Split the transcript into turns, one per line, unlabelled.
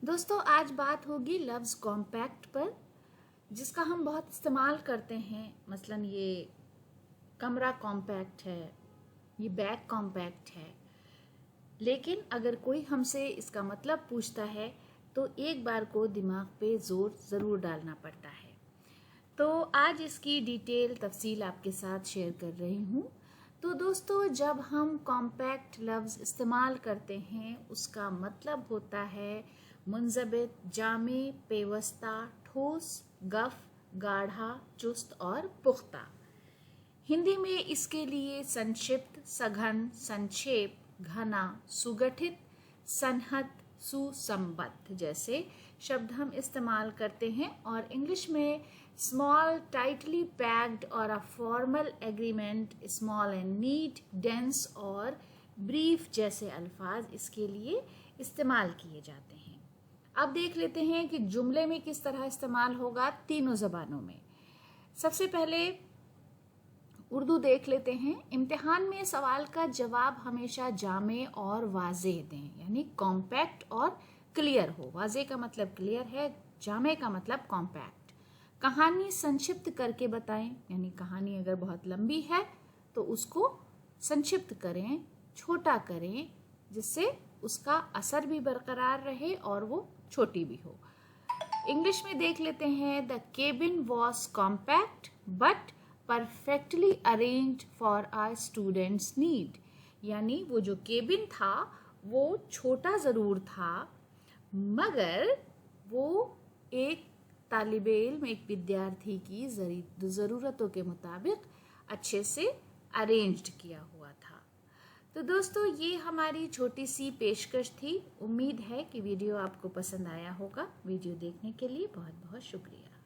दोस्तों आज बात होगी लफ्ज़ कॉम्पैक्ट पर, जिसका हम बहुत इस्तेमाल करते हैं। मसलन ये कमरा कॉम्पैक्ट है, ये बैग कॉम्पैक्ट है। लेकिन अगर कोई हमसे इसका मतलब पूछता है तो एक बार को दिमाग पे ज़ोर ज़रूर डालना पड़ता है। तो आज इसकी डिटेल तफसील आपके साथ शेयर कर रही हूँ। तो दोस्तों जब हम कॉम्पैक्ट लफ्ज़ इस्तेमाल करते हैं उसका मतलब होता है मुंज़बित, जामे, पेवस्ता, ठोस, गफ, गाढ़ा, चुस्त और पुख्ता। हिंदी में इसके लिए संक्षिप्त, सघन, संक्षेप, घना, सुगठित, सन्हत, सुसंबद्ध जैसे शब्द हम इस्तेमाल करते हैं। और इंग्लिश में स्मॉल, टाइटली पैक्ड और a formal agreement, small and neat, dense और ब्रीफ जैसे अल्फाज इसके लिए इस्तेमाल किए जाते हैं। अब देख लेते हैं कि जुमले में किस तरह इस्तेमाल होगा तीनों ज़बानों में। सबसे पहले उर्दू देख लेते हैं। इम्तिहान में सवाल का जवाब हमेशा जामे और वाज़ेह दें, यानी कॉम्पैक्ट और क्लियर हो। वाज़ेह का मतलब क्लियर है, जामे का मतलब कॉम्पैक्ट। कहानी संक्षिप्त करके बताएं, यानी कहानी अगर बहुत लंबी है तो उसको संक्षिप्त करें, छोटा करें, जिससे उसका असर भी बरकरार रहे और वो छोटी भी हो। इंग्लिश में देख लेते हैं। The cabin was compact but perfectly arranged for our students need, यानी वो जो केबिन था वो छोटा ज़रूर था मगर वो एक तालिब इल्म, एक विद्यार्थी की ज़रूरतों के मुताबिक अच्छे से अरेंज्ड किया हुआ था। तो दोस्तों ये हमारी छोटी सी पेशकश थी। उम्मीद है कि वीडियो आपको पसंद आया होगा। वीडियो देखने के लिए बहुत बहुत शुक्रिया।